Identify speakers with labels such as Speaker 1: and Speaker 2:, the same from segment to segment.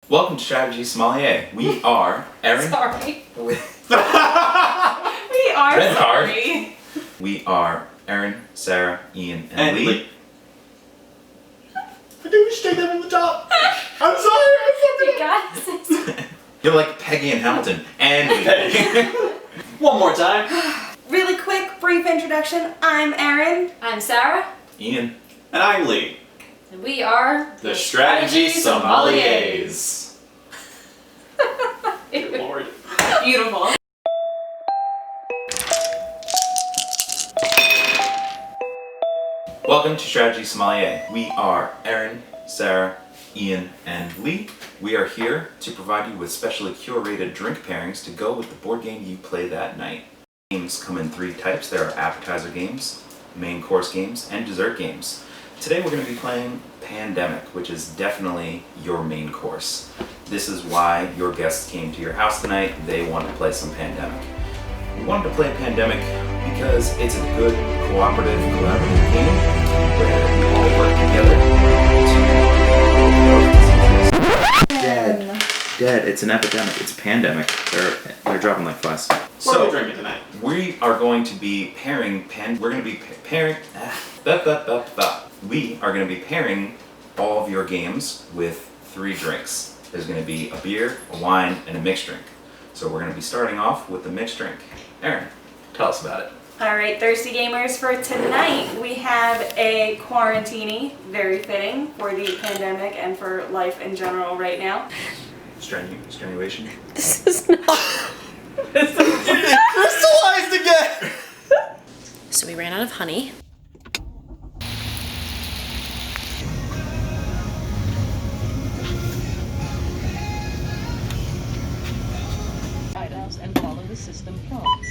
Speaker 1: Welcome to Strategy Sommeliers. We are Aaron.
Speaker 2: Sorry.
Speaker 1: We
Speaker 2: are
Speaker 1: Red card.
Speaker 2: sorry.
Speaker 1: We are Aaron, Sarah, Ian, and Lee.
Speaker 3: I think we should take that from the top. I'm sorry, I fucked
Speaker 2: You
Speaker 3: it up.
Speaker 2: guys.
Speaker 1: You're like Peggy and Hamilton. And Lee.
Speaker 3: One more time.
Speaker 4: Really quick, brief introduction. I'm Erin.
Speaker 2: I'm Sarah.
Speaker 1: Ian.
Speaker 3: And I'm Lee.
Speaker 2: And we are
Speaker 3: The Strategy Sommeliers. Good lord.
Speaker 2: Beautiful.
Speaker 1: Welcome to Strategy Sommeliers. We are Aaron, Sarah, Ian, and Lee. We are here to provide you with specially curated drink pairings to go with the board game you play that night. Games come in three types. There are appetizer games, main course games, and dessert games. Today we're going to be playing Epidemic, which is definitely your main course. This is why your guests came to your house tonight. They want to play some Epidemic. We wanted to play Epidemic because it's a good cooperative, collaborative game where we all work together to Dead. It's an epidemic. It's a pandemic. They're dropping like flies.
Speaker 3: What are we drinking tonight?
Speaker 1: We are going to be pairing We are going to be pairing all of your games with 3 drinks. There's going to be a beer, a wine, and a mixed drink. So we're going to be starting off with the mixed drink. Aaron, tell us about it.
Speaker 4: Alright, Thirsty Gamers, for tonight we have a Quarantini, very fitting for the pandemic and for life in general right now.
Speaker 1: Strenuation.
Speaker 4: This is not...
Speaker 3: It crystallized again!
Speaker 2: So we ran out of honey.
Speaker 5: Items and follow the system prompts.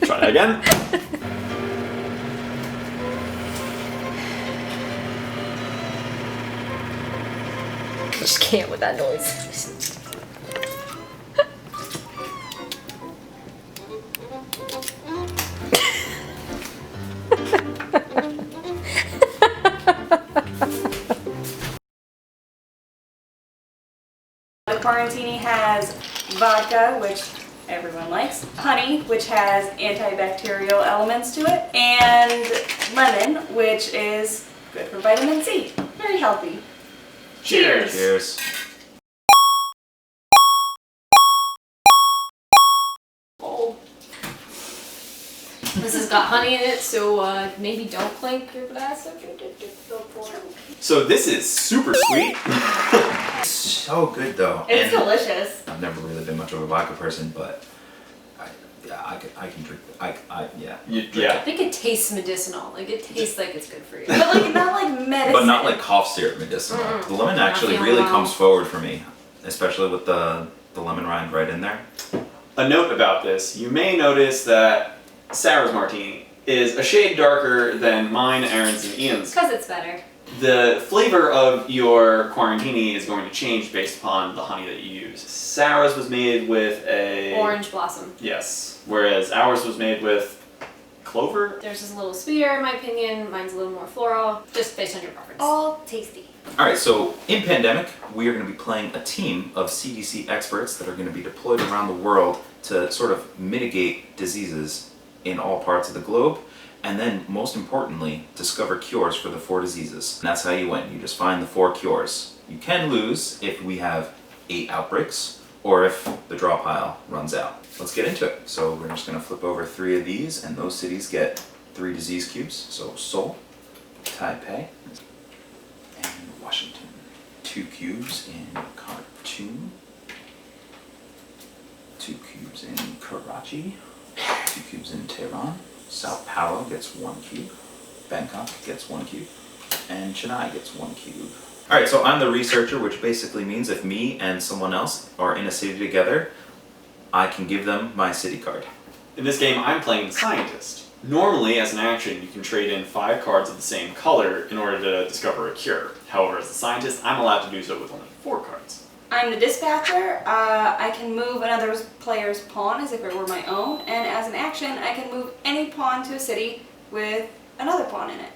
Speaker 3: Try that again.
Speaker 2: I just can't with that noise.
Speaker 4: The Quarantini has vodka, which everyone likes, honey, which has antibacterial elements to it, and lemon, which is good for vitamin C. Very healthy.
Speaker 3: Cheers.
Speaker 1: Cheers.
Speaker 4: Oh.
Speaker 2: This has got honey in it, so maybe don't clink your glass.
Speaker 3: So this is super sweet.
Speaker 1: So good though.
Speaker 4: It's
Speaker 1: And
Speaker 4: delicious.
Speaker 1: I've never really been much of a vodka person, but I can drink. Yeah.
Speaker 2: I
Speaker 3: Yeah.
Speaker 2: think it tastes medicinal. Like it tastes like it's good for you.
Speaker 4: But like not like medicine.
Speaker 1: But not like cough syrup medicinal.
Speaker 2: Mm-mm.
Speaker 1: The lemon
Speaker 2: Not
Speaker 1: actually
Speaker 2: feeling
Speaker 1: really
Speaker 2: well.
Speaker 1: comes forward for me, especially with the lemon rind right in there.
Speaker 3: A note about this, you may notice that Sarah's martini is a shade darker than mine, Aaron's, and Ian's.
Speaker 2: Because it's better.
Speaker 3: The flavor of your Quarantini is going to change based upon the honey that you use. Sarah's was made with a...
Speaker 2: Orange blossom.
Speaker 3: Yes. Whereas ours was made with clover.
Speaker 2: Theirs is a little sweeter, in my opinion. Mine's a little more floral, just based on your preference.
Speaker 4: all tasty.
Speaker 1: All right, so in Pandemic, we are going to be playing a team of CDC experts that are going to be deployed around the world to sort of mitigate diseases in all parts of the globe, and then, most importantly, discover cures for the 4 diseases. And that's how you win. You just find the 4 cures. You can lose if we have 8 outbreaks, or if the draw pile runs out. Let's get into it. So we're just going to flip over 3 of these, and those cities get 3 disease cubes. So Seoul, Taipei, and Washington. 2 cubes in Khartoum. 2 cubes in Karachi. 2 cubes in Tehran. Sao Paulo gets 1 cube. Bangkok gets 1 cube. And Chennai gets 1 cube. Alright, so I'm the researcher, which basically means if me and someone else are in a city together, I can give them my city card.
Speaker 3: In this game, I'm playing the scientist. Normally, as an action, you can trade in 5 cards of the same color in order to discover a cure. However, as a scientist, I'm allowed to do so with only 4 cards.
Speaker 4: I'm the dispatcher. I can move another player's pawn as if it were my own, and as an action, I can move any pawn to a city with another pawn in it.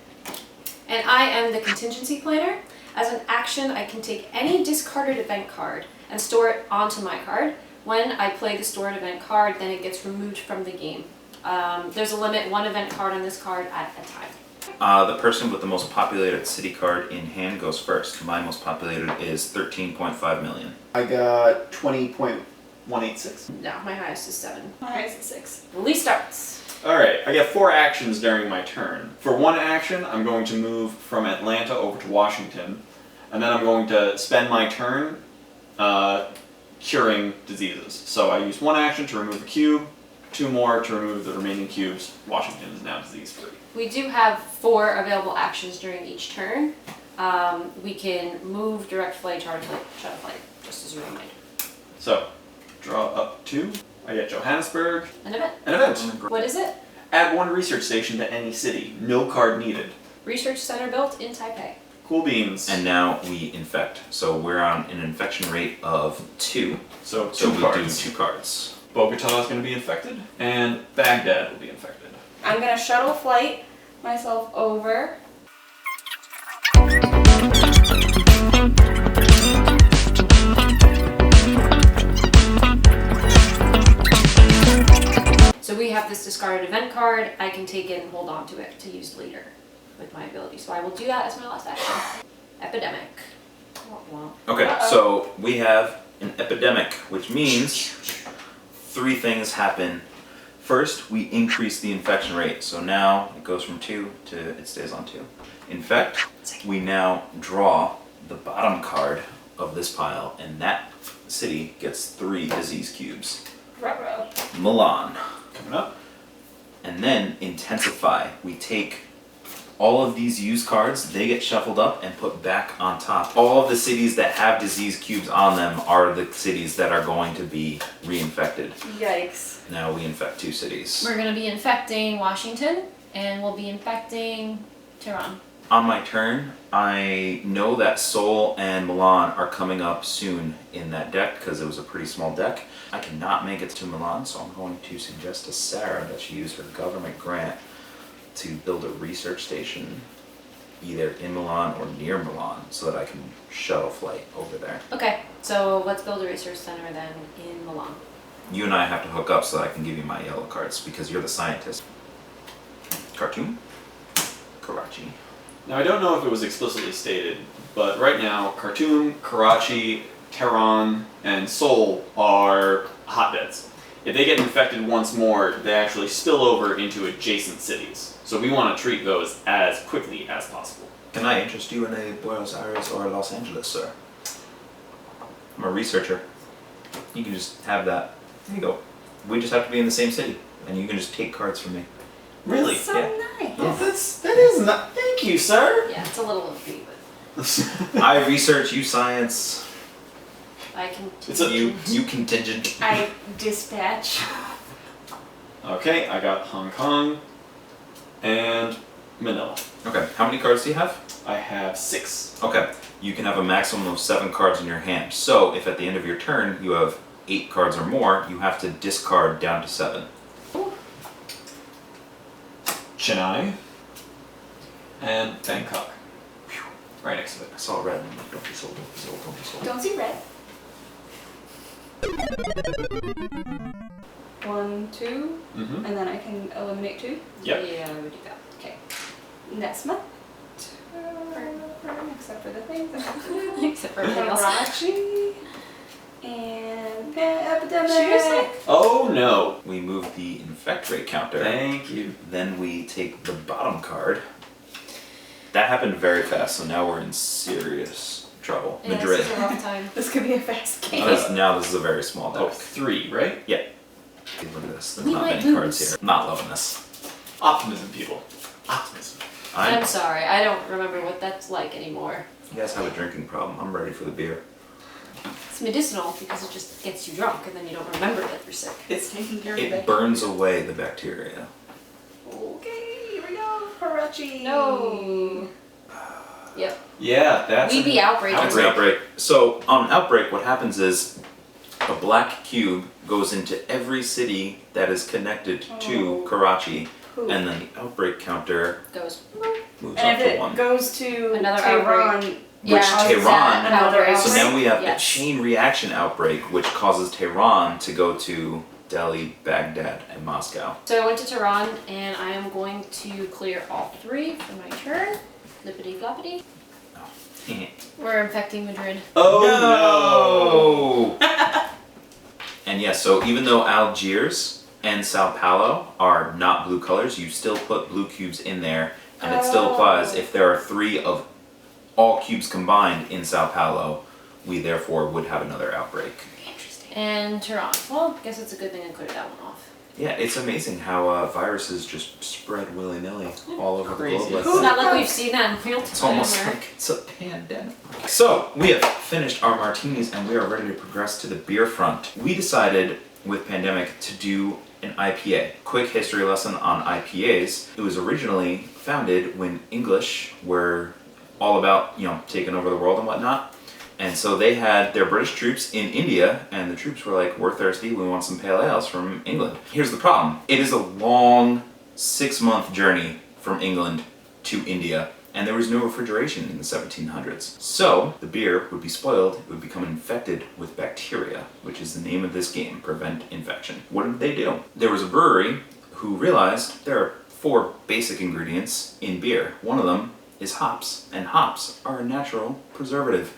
Speaker 2: And I am the contingency planner. As an action, I can take any discarded event card and store it onto my card. When I play the stored event card, then it gets removed from the game. There's a limit, 1 event card on this card at a time.
Speaker 1: The person with the most populated city card in hand goes first. My most populated is 13.5 million.
Speaker 3: I got 20.186.
Speaker 2: No, my highest is 7.
Speaker 4: My highest is 6.
Speaker 2: Release starts.
Speaker 3: Alright, I get 4 actions during my turn. For 1 action, I'm going to move from Atlanta over to Washington, and then I'm going to spend my turn curing diseases. So I use 1 action to remove a cube, 2 more to remove the remaining cubes. Washington is now disease-free.
Speaker 2: We do have 4 available actions during each turn. We can move, direct flight, charge flight, shadow flight, just as a reminder.
Speaker 3: So, draw up 2. I get Johannesburg.
Speaker 2: An event.
Speaker 3: An event.
Speaker 2: What is it?
Speaker 3: Add 1 research station to any city. No card needed.
Speaker 2: Research center built in Taipei.
Speaker 3: Cool beans.
Speaker 1: And now we infect. So we're on an infection rate of 2.
Speaker 3: So
Speaker 1: So
Speaker 3: 2
Speaker 1: we
Speaker 3: cards.
Speaker 1: do 2 cards.
Speaker 3: Bogota is going to be infected, and Baghdad will be infected.
Speaker 4: I'm gonna shuttle flight myself over.
Speaker 2: So we have this discarded event card. I can take it and hold on to it to use later with my ability. So I will do that as my last action. Epidemic.
Speaker 1: Okay,
Speaker 4: Uh-oh.
Speaker 1: so we have an epidemic, which means 3 things happen. First, we increase the infection rate. So now it goes from 2 to it stays on 2. Infect, we now draw the bottom card of this pile, and that city gets 3 disease cubes.
Speaker 4: Ruh-roh.
Speaker 1: Milan.
Speaker 3: Coming up.
Speaker 1: And then intensify. We take all of these used cards, they get shuffled up and put back on top. All of the cities that have disease cubes on them are the cities that are going to be reinfected.
Speaker 4: Yikes.
Speaker 1: Now we infect 2 cities.
Speaker 2: We're going to be infecting Washington, and we'll be infecting Tehran.
Speaker 1: On my turn, I know that Seoul and Milan are coming up soon in that deck because it was a pretty small deck. I cannot make it to Milan, so I'm going to suggest to Sarah that she use her government grant to build a research station either in Milan or near Milan so that I can shuttle flight over there.
Speaker 2: Okay, so let's build a research center then in Milan.
Speaker 1: You and I have to hook up so that I can give you my yellow cards because you're the scientist. Khartoum, Karachi.
Speaker 3: Now, I don't know if it was explicitly stated, but right now, Khartoum, Karachi, Tehran, and Seoul are hotbeds. If they get infected once more, they actually spill over into adjacent cities. So we want to treat those as quickly as possible.
Speaker 1: Can I interest you in a Buenos Aires or Los Angeles, sir? I'm a researcher. You can just have that. There you go. We just have to be in the same city, and you can just take cards from me.
Speaker 3: Really?
Speaker 4: So
Speaker 1: Yeah.
Speaker 4: nice.
Speaker 3: That is not. Thank you, sir.
Speaker 2: Yeah, it's a little OP, but
Speaker 1: I research, you science,
Speaker 2: I can.
Speaker 3: It's a-
Speaker 1: you contingent.
Speaker 4: I dispatch.
Speaker 3: Okay, I got Hong Kong and Manila.
Speaker 1: Okay, how many cards do you have?
Speaker 3: I have 6.
Speaker 1: Okay, you can have a maximum of 7 cards in your hand. So if at the end of your turn you have 8 cards or more, you have to discard down to 7.
Speaker 3: Chennai and Bangkok. Right next to it.
Speaker 1: I saw red and I'm like, don't be sold, don't be sold, don't be sold.
Speaker 4: Don't see red. 1, 2,
Speaker 3: Mm-hmm.
Speaker 4: and then I can eliminate 2.
Speaker 3: Yep.
Speaker 2: Yeah, I would do that. Okay.
Speaker 4: Next month. Except for the things.
Speaker 2: Except for everything else.
Speaker 4: Karachi and Epidemic.
Speaker 2: Seriously?
Speaker 3: Oh no.
Speaker 1: We move the infect rate counter.
Speaker 3: Thank you.
Speaker 1: Then we take the bottom card. That happened very fast, so now we're in serious trouble.
Speaker 2: Yeah,
Speaker 1: Madrid.
Speaker 2: this is a rough time.
Speaker 4: This could be a fast game.
Speaker 1: Now this is a very small deck.
Speaker 3: Oh, 3, right?
Speaker 1: Yeah. Hey, look at this. There's
Speaker 2: We
Speaker 1: not
Speaker 2: might
Speaker 1: many cards
Speaker 2: lose.
Speaker 1: here. I'm not loving this.
Speaker 3: Optimism, people. Optimism.
Speaker 2: I'm sorry, I don't remember what that's like anymore.
Speaker 1: You guys have a drinking problem. I'm ready for the beer.
Speaker 2: It's medicinal because it just gets you drunk and then you don't remember that you're sick.
Speaker 3: It's taking care of
Speaker 1: It burns away the bacteria.
Speaker 4: Okay, here we go. Karachi.
Speaker 2: No. Yep.
Speaker 3: Yeah, that's
Speaker 2: We be outbreaking.
Speaker 1: It's an outbreak. So on outbreak, what happens is a black cube goes into every city that is connected to
Speaker 4: Oh.
Speaker 1: Karachi,
Speaker 4: Poop.
Speaker 1: and then the outbreak counter
Speaker 2: Goes.
Speaker 1: moves up
Speaker 4: And
Speaker 1: to
Speaker 4: if it
Speaker 1: 1.
Speaker 4: goes to
Speaker 2: Another
Speaker 4: Tehran,
Speaker 1: Which
Speaker 2: Yeah,
Speaker 1: Tehran,
Speaker 4: another
Speaker 2: outbreak.
Speaker 1: so now we have
Speaker 2: Yes.
Speaker 1: a chain reaction outbreak, which causes Tehran to go to Delhi, Baghdad, and Moscow.
Speaker 2: So I went to Tehran, and I am going to clear all 3 for my turn. Flippity floppity. We're infecting Madrid.
Speaker 3: Oh
Speaker 1: no! And yes, so even though Algiers and Sao Paulo are not blue colors, you still put blue cubes in there, and it still applies if there are 3 of all cubes combined in Sao Paulo, we therefore would have another outbreak.
Speaker 2: Interesting. And Tehran. Well, I guess it's a good thing I cleared that one off.
Speaker 1: Yeah, it's amazing how viruses just spread willy-nilly all over the
Speaker 3: Crazy.
Speaker 1: globe like
Speaker 2: It's
Speaker 1: that.
Speaker 2: not like we've seen that in real time.
Speaker 1: It's almost
Speaker 2: or-
Speaker 1: like it's a pandemic. So, we have finished our martinis and we are ready to progress to the beer front. We decided with Pandemic to do an IPA. Quick history lesson on IPAs. It was originally founded when English were all about, taking over the world and whatnot. And so they had their British troops in India, and the troops were like, we're thirsty, we want some pale ales from England. Here's the problem. It is a long 6-month journey from England to India, and there was no refrigeration in the 1700s. So the beer would be spoiled, it would become infected with bacteria, which is the name of this game, Prevent Infection. What did they do? There was a brewery who realized there are 4 basic ingredients in beer. One of them is hops, and hops are a natural preservative.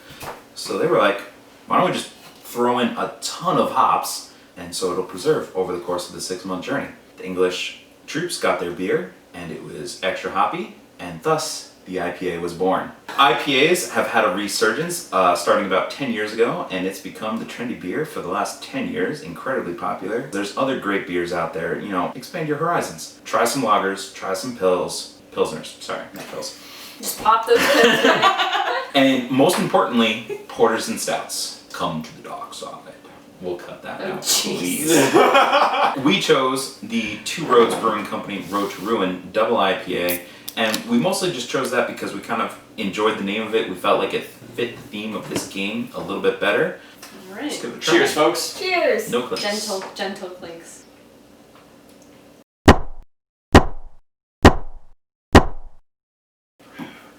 Speaker 1: So they were like, why don't we just throw in a ton of hops, and so it'll preserve over the course of the 6-month journey. The English troops got their beer, and it was extra hoppy, and thus the IPA was born. IPAs have had a resurgence starting about 10 years ago, and it's become the trendy beer for the last 10 years, incredibly popular. There's other great beers out there, expand your horizons. Try some lagers, try some pilsners, sorry, not pills.
Speaker 2: Just pop those pills in.
Speaker 1: And most importantly, porters and stouts. Come to the dark side. We'll cut that
Speaker 2: Oh,
Speaker 1: out,
Speaker 2: jeez.
Speaker 1: please. We chose the Two Roads Brewing Company Road to Ruin Double IPA, and we mostly just chose that because we kind of enjoyed the name of it. We felt like it fit the theme of this game a little bit better.
Speaker 2: All
Speaker 1: Let's
Speaker 2: right.
Speaker 1: give it a try.
Speaker 3: Cheers, folks.
Speaker 4: cheers.
Speaker 1: No clicks.
Speaker 2: Gentle clinks.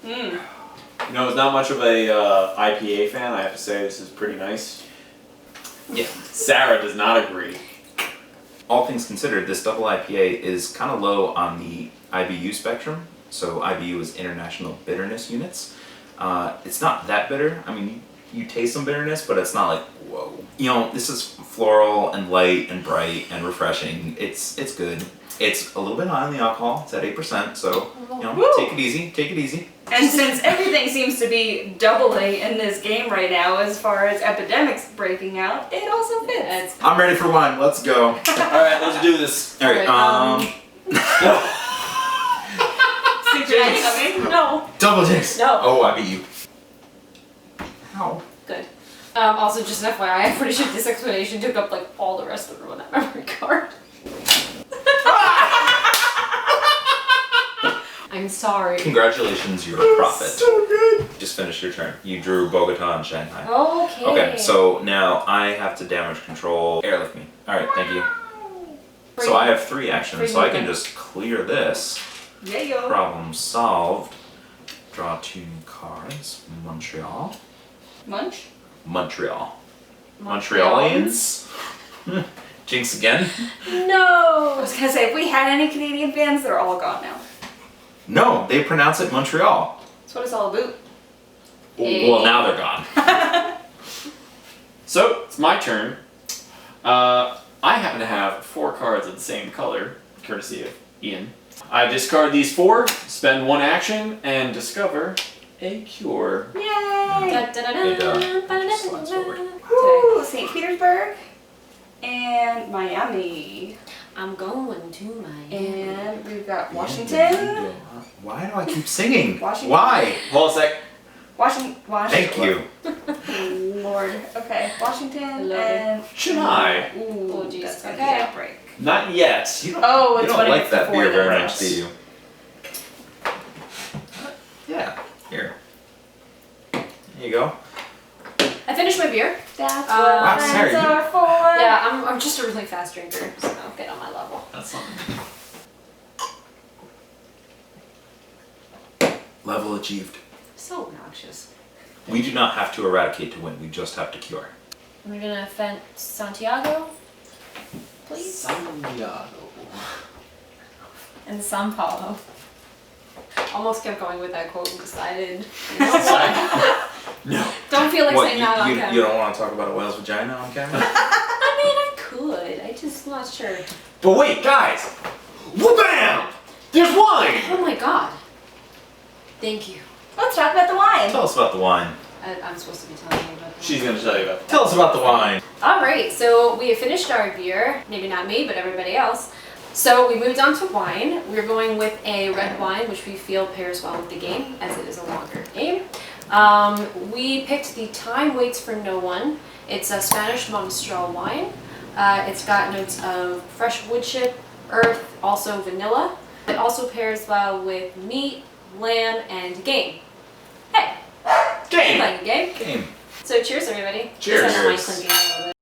Speaker 3: It's not much of a IPA fan. I have to say this is pretty nice.
Speaker 1: Yeah.
Speaker 3: Sarah does not agree.
Speaker 1: All things considered, this double IPA is kind of low on the IBU spectrum. So IBU is International Bitterness Units. It's not that bitter. I mean, you taste some bitterness, but it's not like, whoa. This is floral and light and bright and refreshing. It's good. It's a little bit high on the alcohol. It's at 8%, so
Speaker 4: Woo!
Speaker 1: take it easy.
Speaker 4: And since everything seems to be doubling in this game right now as far as epidemics breaking out, it also fits.
Speaker 2: It's
Speaker 1: I'm ready for one. Let's go.
Speaker 3: All right, let's do this.
Speaker 1: All right.
Speaker 4: Secret coming?
Speaker 2: no.
Speaker 1: Double dicks.
Speaker 2: No.
Speaker 1: Oh, I beat you. How?
Speaker 2: Good. Also, just an FYI, I'm pretty sure this explanation took up like all the rest of the room on that memory card. I'm sorry.
Speaker 1: Congratulations, you're a prophet.
Speaker 3: So good.
Speaker 1: Just finished your turn. You drew Bogota and Shanghai.
Speaker 2: Okay.
Speaker 1: Okay, so now I have to damage control. Airlift me. Alright, thank you. So I have 3 actions, so I can just clear this.
Speaker 4: Yeah, yo.
Speaker 1: Problem solved. Draw 2 cards. Montreal.
Speaker 4: Munch?
Speaker 1: Montreal. Montrealians? Jinx again?
Speaker 4: I
Speaker 2: No.
Speaker 4: was gonna say, if we had any Canadian fans, they're all gone now.
Speaker 1: No, they pronounce it Montreal.
Speaker 4: That's what it's all about.
Speaker 2: Hey.
Speaker 1: Well, now they're gone.
Speaker 3: So it's my turn. I happen to have 4 cards of the same color, courtesy of Ian. I discard these 4, spend 1 action, and discover a cure.
Speaker 4: Yay!
Speaker 1: It, slides forward.
Speaker 4: Woo! St. Petersburg and Miami.
Speaker 2: I'm going to my.
Speaker 4: And we've got Washington.
Speaker 1: Why do I keep singing?
Speaker 4: Washington.
Speaker 1: Why?
Speaker 3: Hold on a sec.
Speaker 4: Washington.
Speaker 1: Thank you.
Speaker 4: Lord. Okay. Washington
Speaker 2: Love it.
Speaker 4: and
Speaker 3: Chennai.
Speaker 4: Ooh,
Speaker 2: Oh, geez.
Speaker 4: that's gonna be
Speaker 2: Okay.
Speaker 4: outbreak.
Speaker 3: Not yet.
Speaker 1: You don't,
Speaker 4: Oh,
Speaker 1: you
Speaker 4: it's
Speaker 1: don't
Speaker 4: when it
Speaker 1: like
Speaker 4: gets
Speaker 1: that
Speaker 4: before
Speaker 1: beer very
Speaker 4: that.
Speaker 1: much, do you? Yeah. Here. There you go.
Speaker 2: I finished my beer.
Speaker 4: That's
Speaker 2: Wow,
Speaker 4: what
Speaker 1: Sarah,
Speaker 4: friends
Speaker 1: you-
Speaker 4: are for.
Speaker 2: Yeah, I'm just a really fast drinker, so get on my level.
Speaker 3: That's something.
Speaker 1: Level achieved.
Speaker 2: So obnoxious.
Speaker 1: We do not have to eradicate to win. We just have to cure.
Speaker 2: We're gonna offend Santiago, please.
Speaker 3: Santiago.
Speaker 2: And Sao Paulo. Almost kept going with that quote and decided, you know what?
Speaker 1: No.
Speaker 2: Don't feel like
Speaker 1: What,
Speaker 2: saying that on camera.
Speaker 1: you don't want to talk about a whale's vagina on camera?
Speaker 2: I mean, I could. I just not sure.
Speaker 3: But wait, guys! Wha-bam! There's wine!
Speaker 2: Oh my god. Thank you.
Speaker 4: Let's talk about the wine.
Speaker 1: Tell us about the wine.
Speaker 2: I'm supposed to be telling you about that.
Speaker 3: She's gonna tell you about that.
Speaker 1: Tell us about the wine.
Speaker 2: Alright, so we have finished our beer. Maybe not me, but everybody else. So we moved on to wine. We're going with a red wine, which we feel pairs well with the game, as it is a longer game. We picked the Time Waits for No One. It's a Spanish Monastrell wine. It's got notes of fresh wood chip, earth, also vanilla. It also pairs well with meat, lamb, and game. Hey!
Speaker 3: Game!
Speaker 2: Like a game.
Speaker 1: Game.
Speaker 2: So cheers, everybody.
Speaker 3: Cheers.
Speaker 2: Just have my clinking a little bit.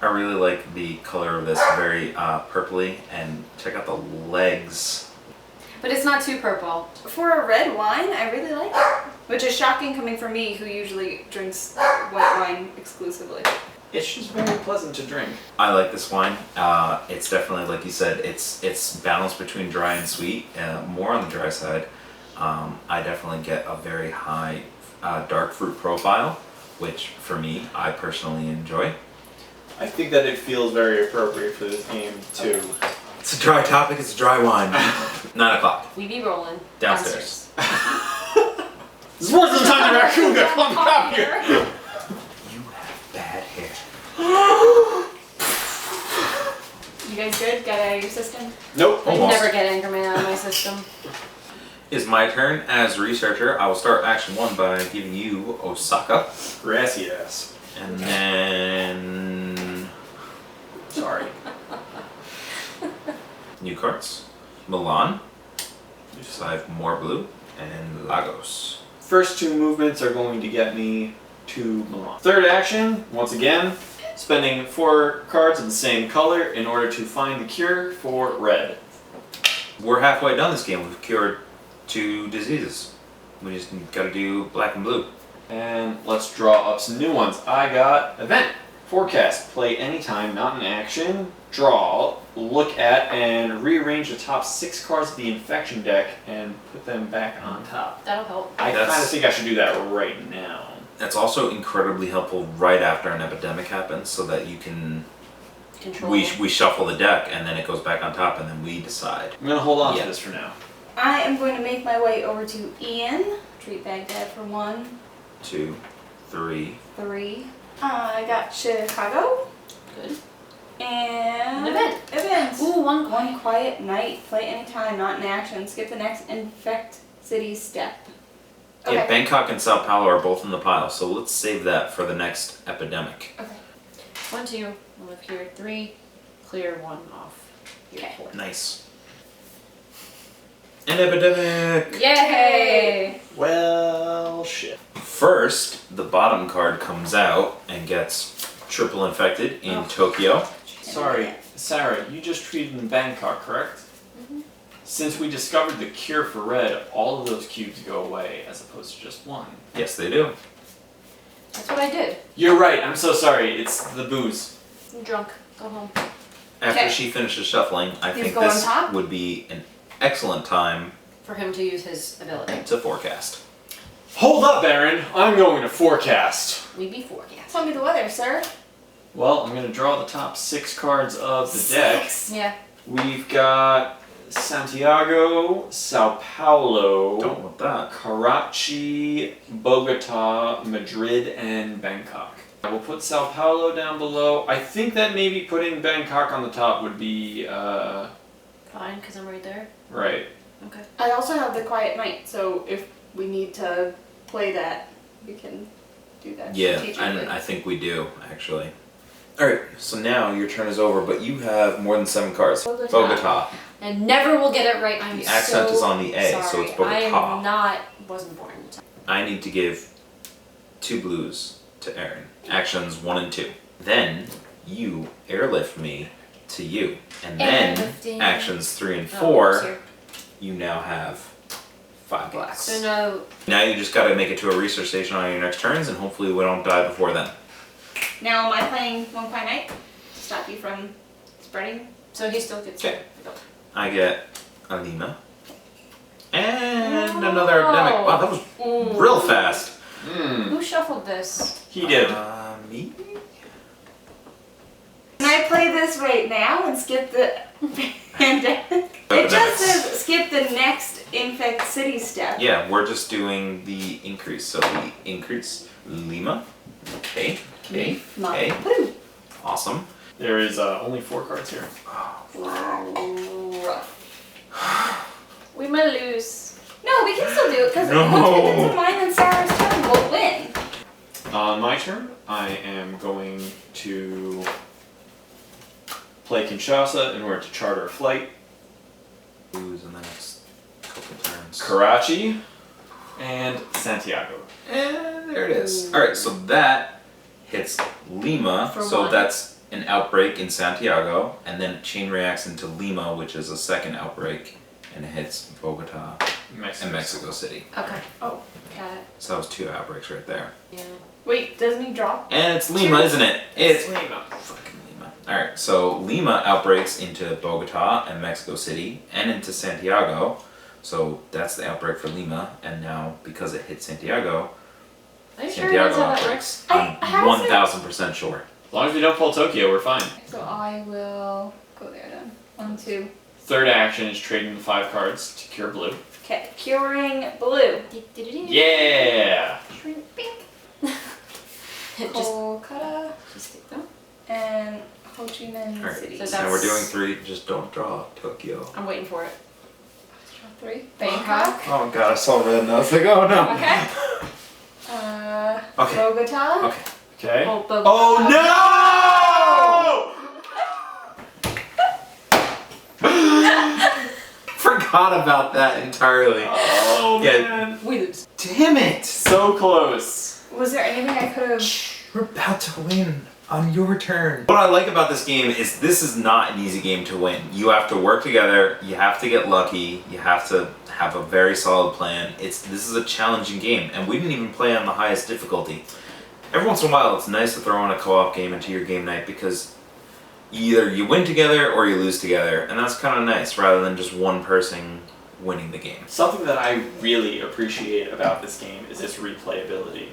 Speaker 1: I really like the color of this, very purpley, and check out the legs.
Speaker 2: But it's not too purple.
Speaker 4: For a red wine, I really like it. Which is shocking coming from me, who usually drinks white wine exclusively.
Speaker 3: It's just very pleasant to drink.
Speaker 1: I like this wine. It's definitely, like you said, it's balanced between dry and sweet, more on the dry side. I definitely get a very high dark fruit profile, which for me, I personally enjoy.
Speaker 3: I think that it feels very appropriate for this game, too.
Speaker 1: It's a dry topic, it's a dry wine. 9 o'clock.
Speaker 2: We be rolling.
Speaker 1: Downstairs.
Speaker 3: This is worse than time to raccoon that come out here!
Speaker 1: You have bad hair.
Speaker 4: You guys good? Got it out of your system?
Speaker 3: Nope.
Speaker 2: I
Speaker 1: Almost.
Speaker 2: never get Anchorman out of my system.
Speaker 1: It's my turn as researcher. I will start action 1 by giving you Osaka.
Speaker 3: Gracias.
Speaker 1: And then
Speaker 3: Sorry.
Speaker 1: new cards. Milan. So I have more blue. And Lagos.
Speaker 3: First 2 movements are going to get me to Milan. Third action, once again, spending 4 cards of the same color in order to find the cure for red.
Speaker 1: We're halfway done this game. We've cured 2 diseases. We just gotta do black and blue.
Speaker 3: And let's draw up some new ones. I got event, forecast, play anytime, not in action, draw, look at, and rearrange the top 6 cards of the infection deck and put them back on top.
Speaker 2: That'll help.
Speaker 3: I
Speaker 1: That's-
Speaker 3: kind of think I should do that right now.
Speaker 1: That's also incredibly helpful right after an epidemic happens, so that you can
Speaker 2: Control.
Speaker 1: we shuffle the deck and then it goes back on top and then we decide.
Speaker 3: I'm gonna hold on
Speaker 1: Yeah.
Speaker 3: to this for now.
Speaker 4: I am going to make my way over to Ian. Treat Baghdad for 1,
Speaker 1: 2, 3.
Speaker 4: 3. I got Chicago.
Speaker 2: Good.
Speaker 4: And
Speaker 2: An event.
Speaker 4: Event.
Speaker 2: Ooh, one
Speaker 4: One quiet night. Play anytime, not in action. Skip the next infect city step.
Speaker 1: Yeah, Bangkok and Sao Paulo are both in the pile, so let's save that for the next epidemic.
Speaker 4: Okay.
Speaker 2: 1, 2. We'll live here. 3. Clear 1 off. Here,
Speaker 4: Okay.
Speaker 2: 4.
Speaker 1: Nice. An epidemic!
Speaker 2: Yay!
Speaker 3: Well, shit.
Speaker 1: First, the bottom card comes out and gets triple infected in Tokyo.
Speaker 3: Sorry, Sarah, you just treated in Bangkok, correct? Since we discovered the cure for red, all of those cubes go away as opposed to just 1.
Speaker 1: Yes, they do.
Speaker 2: That's what I did.
Speaker 3: You're right, I'm so sorry. It's the booze.
Speaker 2: I'm drunk. Go home.
Speaker 1: After
Speaker 4: Okay.
Speaker 1: she finishes shuffling, I
Speaker 2: He's
Speaker 1: think
Speaker 2: going
Speaker 1: this
Speaker 2: top?
Speaker 1: would be an excellent time
Speaker 2: For him to use his ability.
Speaker 1: to forecast.
Speaker 3: Hold up, Aaron. I'm going to forecast.
Speaker 2: We be forecast.
Speaker 4: Tell me the weather, sir.
Speaker 3: Well, I'm going to draw the top 6 cards of the deck.
Speaker 4: 6.
Speaker 2: Yeah.
Speaker 3: We've got Santiago, Sao Paulo,
Speaker 1: Don't want that.
Speaker 3: Karachi, Bogota, Madrid, and Bangkok. We'll put Sao Paulo down below. I think that maybe putting Bangkok on the top would be,
Speaker 2: Fine, because I'm right there.
Speaker 3: right.
Speaker 2: Okay.
Speaker 4: I also have the quiet night, so if we need to play that, we can do that
Speaker 1: Yeah,
Speaker 4: strategically.
Speaker 1: and I think we do, actually. Alright, so now your turn is over, but you have more than 7 cards.
Speaker 2: Bogota.
Speaker 1: Bogota.
Speaker 2: And never will get it right. I'm
Speaker 1: The accent
Speaker 2: so
Speaker 1: is on the A,
Speaker 2: sorry.
Speaker 1: so it's Bogota.
Speaker 2: Wasn't born in time.
Speaker 1: I need to give 2 blues to Aaron. Actions 1 and 2. Then you airlift me to you. And
Speaker 2: And
Speaker 1: then
Speaker 2: 15.
Speaker 1: actions 3 and
Speaker 2: Oh,
Speaker 1: 4,
Speaker 2: here.
Speaker 1: you now have 5 blocks.
Speaker 2: So no.
Speaker 1: Now you just gotta make it to a research station on your next turns, and hopefully we don't die before then.
Speaker 4: Now, am I playing one by night to stop you from spreading?
Speaker 2: So he still gets
Speaker 1: Okay.
Speaker 2: it.
Speaker 1: I get a Lima. And another Epidemic. Wow, that was real fast.
Speaker 2: Who shuffled this?
Speaker 3: He did.
Speaker 1: Me?
Speaker 4: Can I play this right now and skip the pandemic? It just says skip the next infect city step.
Speaker 1: Yeah, we're just doing the increase. So we increase Lima. Okay. Awesome.
Speaker 3: There is only 4 cards here.
Speaker 2: We might lose.
Speaker 4: No, we can still do it because
Speaker 1: No.
Speaker 4: once we get to mine and Sarah's turn, we'll win.
Speaker 3: On my turn, I am going to play Kinshasa in order to charter a flight.
Speaker 1: Lose in the next couple turns.
Speaker 3: Karachi and Santiago.
Speaker 1: And there it is. Alright, so that hits Lima.
Speaker 2: For
Speaker 1: So
Speaker 2: one.
Speaker 1: that's an outbreak in Santiago. And then it chain reacts into Lima, which is a second outbreak. And it hits Bogota and Mexico City.
Speaker 2: Okay. Oh, got it.
Speaker 1: So that was 2 outbreaks right there.
Speaker 2: Yeah.
Speaker 4: Wait, doesn't he drop?
Speaker 1: And it's Lima, isn't it? It's
Speaker 3: Lima.
Speaker 1: fucking Lima. Alright, so Lima outbreaks into Bogota and Mexico City and into Santiago. So that's the outbreak for Lima. And now, because it hit Santiago,
Speaker 2: Are you sure that's
Speaker 1: Santiago
Speaker 2: how that
Speaker 1: outbreaks.
Speaker 2: works?
Speaker 1: I'm 1000% sure.
Speaker 3: As long as we don't pull Tokyo, we're fine.
Speaker 4: So I will go there then. 1, 2.
Speaker 3: Third action is trading the 5 cards to cure blue.
Speaker 4: Okay, curing blue.
Speaker 3: Yeah!
Speaker 4: Shrimping.
Speaker 2: Just
Speaker 4: Kolkata
Speaker 2: take them.
Speaker 4: and Ho Chi Minh
Speaker 1: Alright,
Speaker 4: City.
Speaker 2: So
Speaker 1: so
Speaker 2: that's-
Speaker 1: we're doing 3, just don't draw Tokyo.
Speaker 2: I'm waiting for it.
Speaker 4: Draw 3.
Speaker 2: Bangkok.
Speaker 1: Oh god, I saw red and I was like, oh no.
Speaker 2: Okay.
Speaker 1: Okay.
Speaker 4: Bogota.
Speaker 1: Okay.
Speaker 3: Okay.
Speaker 2: Oh, Bogota.
Speaker 3: Oh
Speaker 1: Forgot about that entirely.
Speaker 3: no! Oh
Speaker 1: Yeah.
Speaker 3: man.
Speaker 2: We lose.
Speaker 1: Damn it!
Speaker 3: So close.
Speaker 4: Was there anything I could have?
Speaker 1: We're about to win on your turn. What I like about this game is this is not an easy game to win. You have to work together, you have to get lucky, you have to have a very solid plan. This is a challenging game, and we didn't even play on the highest difficulty. Every once in a while it's nice to throw in a co-op game into your game night because either you win together or you lose together, and that's kind of nice rather than just one person winning the game.
Speaker 3: Something that I really appreciate about this game is its replayability.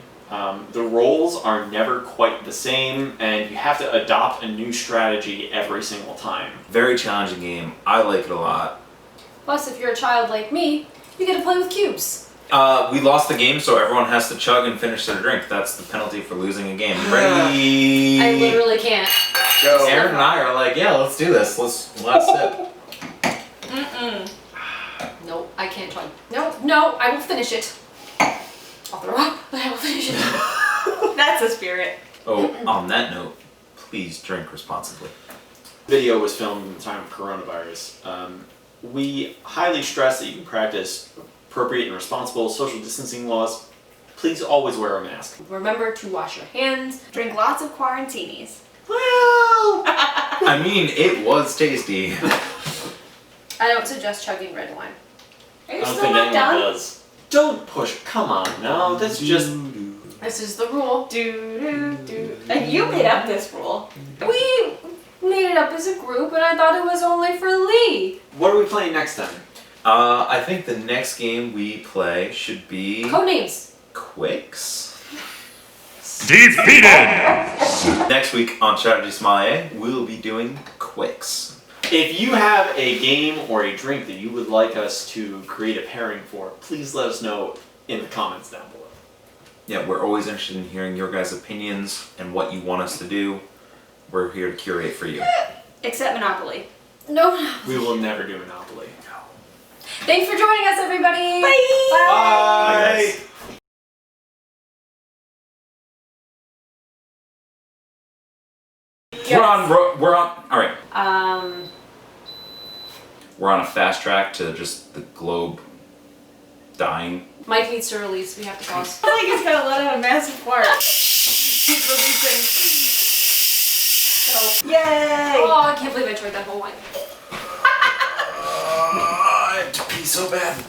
Speaker 3: The roles are never quite the same, and you have to adopt a new strategy every single time.
Speaker 1: Very challenging game. I like it a lot.
Speaker 2: Plus, if you're a child like me, you get to play with cubes.
Speaker 1: We lost the game, so everyone has to chug and finish their drink. That's the penalty for losing a game. Ready?
Speaker 2: I literally can't.
Speaker 3: Go.
Speaker 1: Aaron and I are like, yeah, let's do this. Last sip.
Speaker 2: Nope, I can't chug. No, I will finish it. I'll throw up, but I will finish it.
Speaker 4: That's the spirit.
Speaker 1: Oh, on that note, please drink responsibly.
Speaker 3: Video was filmed in the time of coronavirus. We highly stress that you can practice appropriate and responsible social distancing laws. Please always wear a mask.
Speaker 2: Remember to wash your hands.
Speaker 4: Drink lots of Quarantinis.
Speaker 1: Well, I mean, it was tasty.
Speaker 2: I don't suggest chugging red wine.
Speaker 4: Are
Speaker 3: I
Speaker 4: you
Speaker 3: don't
Speaker 4: still
Speaker 3: think
Speaker 4: not
Speaker 3: anyone
Speaker 4: done?
Speaker 3: does. Don't push. Come on, no. That's just.
Speaker 2: This is the rule.
Speaker 4: Like you made up this rule.
Speaker 2: We made it up as a group, and I thought it was only for Lee.
Speaker 3: What are we playing next time?
Speaker 1: I think the next game we play should be
Speaker 2: Codenames.
Speaker 1: Quicks.
Speaker 6: Defeated!
Speaker 1: Next week on Strategy Sommeliers, we'll be doing Quicks.
Speaker 3: If you have a game or a drink that you would like us to create a pairing for, please let us know in the comments down below.
Speaker 1: Yeah, we're always interested in hearing your guys' opinions and what you want us to do. We're here to curate for you.
Speaker 4: Except Monopoly.
Speaker 2: No.
Speaker 3: We will never do Monopoly.
Speaker 2: Thanks for joining us, everybody.
Speaker 4: Bye.
Speaker 3: Bye!
Speaker 1: We're on, alright.
Speaker 2: Um.
Speaker 1: We're on a fast track to just the globe dying.
Speaker 2: Mike needs to release. We have to pause.
Speaker 4: I feel like he's gonna let out a massive fart. Keep releasing. Yay!
Speaker 2: Oh, I can't believe I tried that whole wine.
Speaker 1: I have to pee so bad.